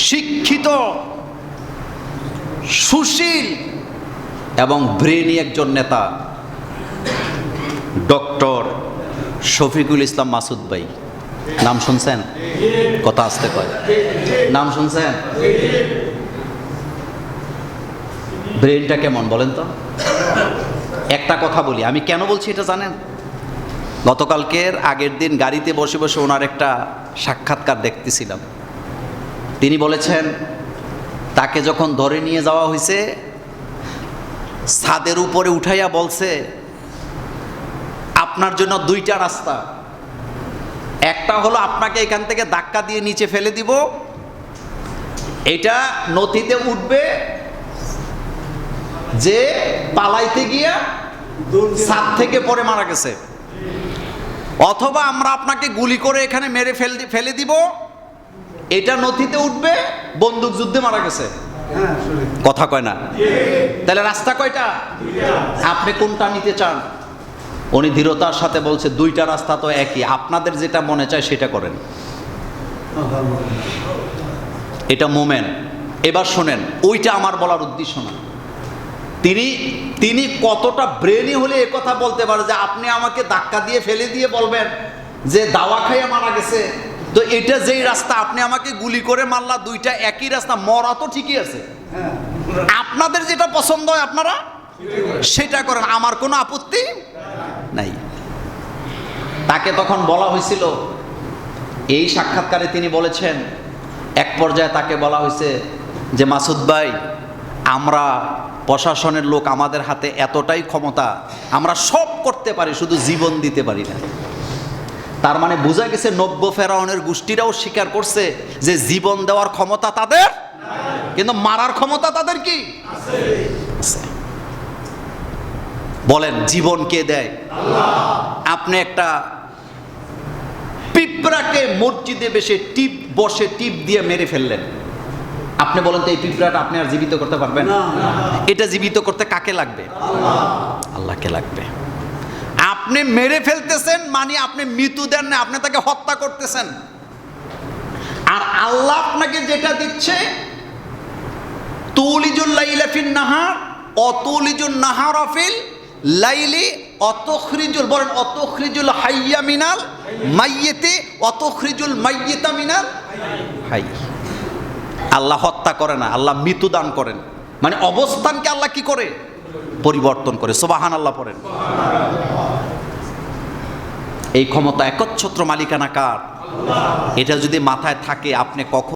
শিক্ষিত, সুশীল এবং ব্রেনি একজন নেতা ডক্টর শফিকুল ইসলাম মাসুদ ভাই। নাম শুনছেন? কথা আসতে কয়, নাম শুনছেন? ব্রেনটা কেমন বলেন তো? একটা কথা বলি, আমি কেন বলছি এটা জানেন? গতকালকের আগের দিন গাড়িতে বসে বসে ওনার একটা সাক্ষাৎকার দেখতেছিলাম। তিনি বলেছেন তাকে যখন ধরে নিয়ে যাওয়া হয়েছে, ছাদের উপরে উঠাইয়া বলছে আপনার জন্য দুইটা রাস্তা, একটা হলো আপনাকে এখান থেকে ধাক্কা দিয়ে নিচে ফেলে দিব, এটা নথিতে উঠবে যে পালাইতে গিয়া ছাদ থেকে পরে মারা গেছে, অথবা আমরা আপনাকে গুলি করে এখানে মেরে ফেলে দিব, এটা নথিতে উঠবে বন্দুক যুদ্ধে মারা গেছে। কথা কয় না? তাহলে রাস্তা কয়টা? আপনি কোনটা নিতে চান? উনি দৃঢ়তার সাথে বলছে দুইটা রাস্তা তো একই, আপনাদের যেটা মনে চায় সেটা করেন। এটা মোমেন্ট। এবার শোনেন, ওইটা আমার বলার উদ্দেশ্য না। তিনি কতটা ব্রেনি হলে একথা বলতে পারে যে আপনি আমাকে ধাক্কা দিয়ে ফেলে দিয়ে বলবেন যে দাওয়া খাইয়া মারা গেছে, তো এটা যেই রাস্তা আপনি আমাকে গুলি করে মারলা, দুইটা একই রাস্তা, মরা তো ঠিকই আছে, আপনাদের যেটা পছন্দ হয় আপনারা সেটা করেন, আমার কোনো আপত্তি নাই। তাকে তখন বলা হয়েছিল, এই সাক্ষাৎকারে তিনি বলেছেন, এক পর্যায়ে তাকে বলা হয়েছে যে মাসুদ ভাই, আমরা প্রশাসনের লোক, আমাদের হাতে এতটাই ক্ষমতা, আমরা সব করতে পারি, শুধু জীবন দিতে পারি না। তার মানে বোঝা গেছে নব্য ফেরাউনের গোষ্ঠীরাও স্বীকার করছে যে জীবন দেওয়ার ক্ষমতা তাদের, কিন্তু মারার ক্ষমতা তাদের কি আছে? বলেন, জীবন কে দেয়? আপনি একটা পিঁপড়াকে মসজিদে বসে টিপ দিয়ে মেরে ফেললেন, আপনি বলেন তো এই পিঁপড়াটা আপনি আর জীবিত করতে পারবেন? এটা জীবিত করতে কাকে লাগবে? আল্লাহকে লাগবে। আপনি মেরে ফেলতেছেন মানে আপনি মৃত্যু দেন না, আপনি তাকে হত্যা করতেছেন। আর আল্লাহ আপনাকে যেটা দিচ্ছে, তুলিজুল লাইলা ফিন নাহার অতুলিজুল নাহারা ফিল লাইলি অতখরিজুল, বলেন অতখরিজুল হাইয়া মিনাল মাইয়িতি অতখরিজুল মাইয়িতা মিনাল হাই। আল্লাহ হত্যা করে না, আল্লাহ মৃত্যু দান করেন। মানে অবস্থানকে আল্লাহ কি করে? পরিবর্তন করে। সুবহানাল্লাহ পড়েন। এই ক্ষমতা একচ্ছত্র মালিকানা কার? এটা যদি মাথায় থাকে, আপনি কখন